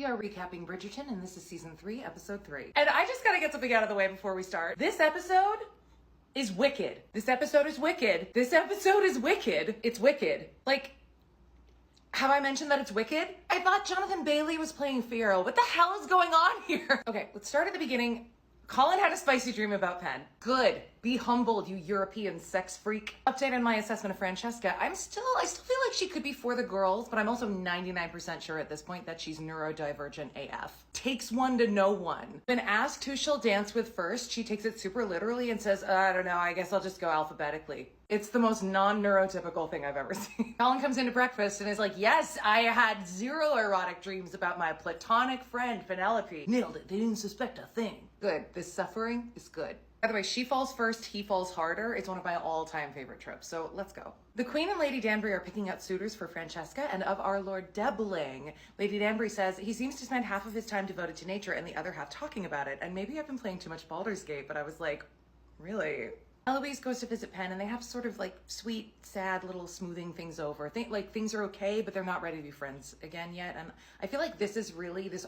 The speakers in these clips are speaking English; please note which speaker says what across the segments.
Speaker 1: We are recapping Bridgerton, and this is season 3, episode 3. And I just gotta get something out of the way before we start. This episode is wicked. This episode is wicked. This episode is wicked. It's wicked. Like, have I mentioned that it's wicked? I thought Jonathan Bailey was playing Fiyero. What the hell is going on here? Okay, let's start at the beginning. Colin had a spicy dream about Pen. Good. Be humbled, you European sex freak. Update on my assessment of Francesca. I still feel like she could be for the girls, but I'm also 99% sure at this point that she's neurodivergent AF. Takes one to know one. When asked who she'll dance with first, she takes it super literally and says, I don't know, I guess I'll just go alphabetically. It's the most non-neurotypical thing I've ever seen. Colin comes into breakfast and is like, yes, I had 0 erotic dreams about my platonic friend, Penelope. Nailed it. They didn't suspect a thing. Good. This suffering is good. By the way, she falls first, he falls harder. It's one of my all-time favorite tropes, so let's go. The Queen and Lady Danbury are picking out suitors for Francesca, and of our Lord Debling, Lady Danbury says he seems to spend half of his time devoted to nature and the other half talking about it, and maybe I've been playing too much Baldur's Gate, but I was like, really? Eloise goes to visit Pen, and they have sort of like sweet, sad little smoothing things over. Things are okay, but they're not ready to be friends again yet. And I feel like this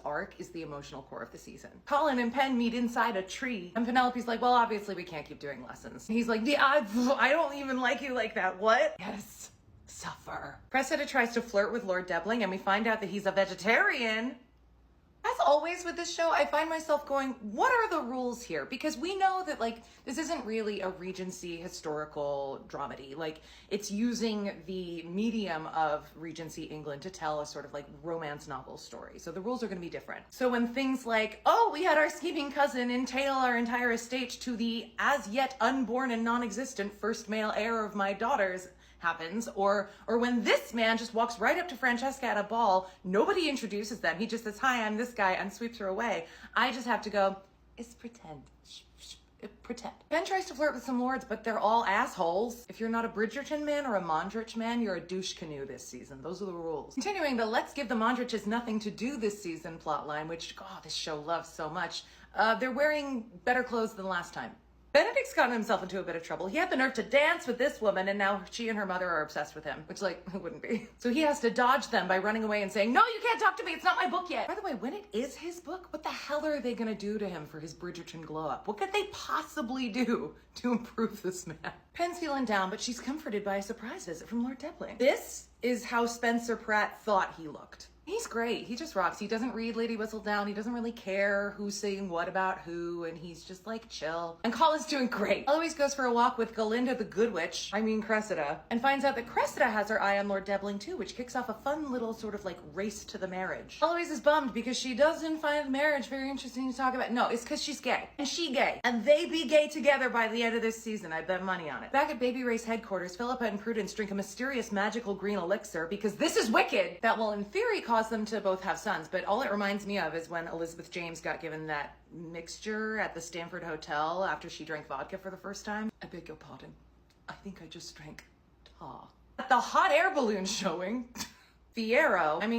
Speaker 1: arc is the emotional core of the season. Colin and Pen meet inside a tree, and Penelope's like, well, obviously we can't keep doing lessons. And he's like, yeah, I don't even like you like that. What? Yes, suffer. Cressida tries to flirt with Lord Debling, and we find out that he's a vegetarian. As always with this show, I find myself going, what are the rules here? Because we know that, like, this isn't really a Regency historical dramedy. Like, it's using the medium of Regency England to tell a sort of, like, romance novel story. So the rules are going to be different. So when things like, oh, we had our scheming cousin entail our entire estate to the as yet unborn and non-existent first male heir of my daughters happens, or when this man just walks right up to Francesca at a ball, nobody introduces them, he just says, hi, I'm this guy, and sweeps her away. I just have to go, it's pretend. Pretend. Ben tries to flirt with some lords, but they're all assholes. If you're not a Bridgerton man or a Mondrich man, you're a douche canoe this season. Those are the rules. Continuing the let's give the Mondriches nothing to do this season plotline, which, God, this show loves so much. They're wearing better clothes than last time. Benedict's gotten himself into a bit of trouble. He had the nerve to dance with this woman, and now she and her mother are obsessed with him, which, like, who wouldn't be? So he has to dodge them by running away and saying, no, you can't talk to me, it's not my book yet. By the way, when it is his book, what the hell are they gonna do to him for his Bridgerton glow up? What could they possibly do to improve this man? Pen's feeling down, but she's comforted by a surprise visit from Lord Debling. This is how Spencer Pratt thought he looked. He's great. He just rocks. He doesn't read Lady Whistledown. He doesn't really care who's saying what about who, and he's just like chill. And Colin's doing great. Eloise goes for a walk with Galinda the Good Witch, Cressida, and finds out that Cressida has her eye on Lord Debling too, which kicks off a fun little sort of like race to the marriage. Eloise is bummed because she doesn't find marriage very interesting to talk about. No, it's because she's gay. And she gay. And they be gay together by the end of this season. I bet money on it. Back at Baby Ray's headquarters, Philippa and Prudence drink a mysterious magical green elixir because this is wicked that will in theory cause them to both have sons, but all it reminds me of is when Elizabeth James got given that mixture at the Stanford Hotel after she drank vodka for the first time. I beg your pardon. I think I just drank tar. At the hot air balloon showing,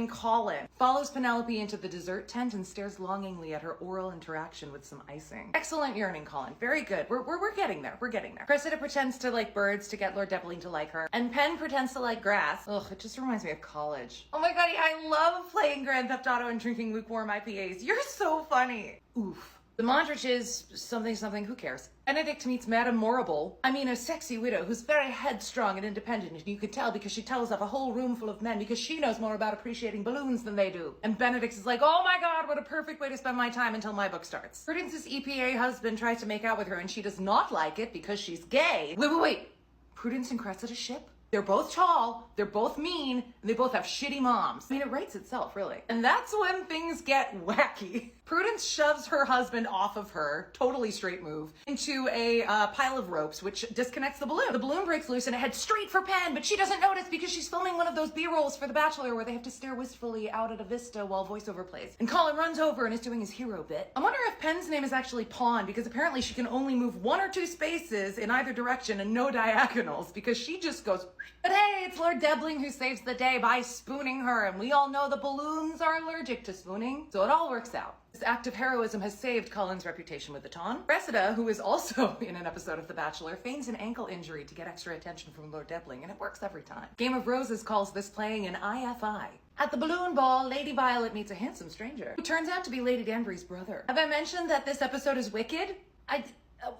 Speaker 1: Colin follows Penelope into the dessert tent and stares longingly at her oral interaction with some icing. Excellent yearning, Colin. Very good. We're getting there. We're getting there. Cressida pretends to like birds to get Lord Debling to like her, and Pen pretends to like grass. Ugh, it just reminds me of college. Oh my god, I love playing Grand Theft Auto and drinking lukewarm IPAs. You're so funny. Oof. The Mondrich is something, who cares? Benedict meets Madame Morrible. A sexy widow who's very headstrong and independent, and you can tell because she tells off a whole room full of men because she knows more about appreciating balloons than they do. And Benedict is like, oh my god, what a perfect way to spend my time until my book starts. Prudence's EPA husband tries to make out with her and she does not like it because she's gay. Wait. Prudence and Cressida ship? They're both tall, they're both mean, and they both have shitty moms. It writes itself, really. And that's when things get wacky. Prudence shoves her husband off of her, totally straight move, into a pile of ropes, which disconnects the balloon. The balloon breaks loose and it heads straight for Pen, but she doesn't notice because she's filming one of those B-rolls for The Bachelor where they have to stare wistfully out at a vista while voiceover plays. And Colin runs over and is doing his hero bit. I wonder if Pen's name is actually Pawn, because apparently she can only move 1 or 2 spaces in either direction and no diagonals, because she just goes, but hey, it's Lord Debling who saves the day by spooning her, and we all know the balloons are allergic to spooning, so it all works out. This act of heroism has saved Colin's reputation with the Ton. Cressida, who is also in an episode of The Bachelor, feigns an ankle injury to get extra attention from Lord Debling, and it works every time. Game of Roses calls this playing an IFI. At the balloon ball, Lady Violet meets a handsome stranger who turns out to be Lady Danbury's brother. Have I mentioned that this episode is wicked?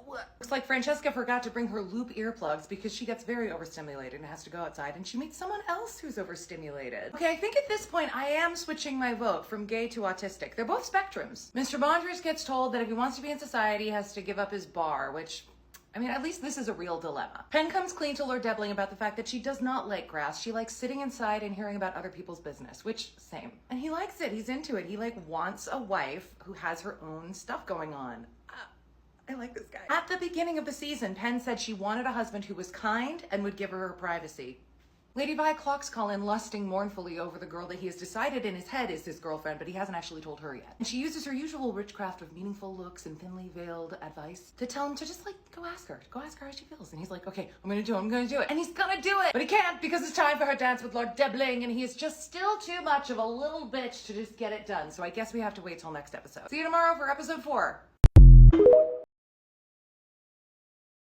Speaker 1: Looks like Francesca forgot to bring her loop earplugs because she gets very overstimulated and has to go outside, and she meets someone else who's overstimulated. Okay, I think at this point I am switching my vote from gay to autistic. They're both spectrums. Mr. Bondrewes gets told that if he wants to be in society, he has to give up his bar, which, I mean, at least this is a real dilemma. Penn comes clean to Lord Debbling about the fact that she does not like grass. She likes sitting inside and hearing about other people's business, which, same. And he likes it. He's into it. He, wants a wife who has her own stuff going on. I like this guy. At the beginning of the season, Penn said she wanted a husband who was kind and would give her privacy. Lady Vi clocks call in lusting mournfully over the girl that he has decided in his head is his girlfriend, but he hasn't actually told her yet. And she uses her usual witchcraft of meaningful looks and thinly veiled advice to tell him to just go ask her how she feels. And he's like, okay, I'm gonna do it. And he's gonna do it, but he can't because it's time for her dance with Lord Debbling, and he is just still too much of a little bitch to just get it done. So I guess we have to wait till next episode. See you tomorrow for episode 4.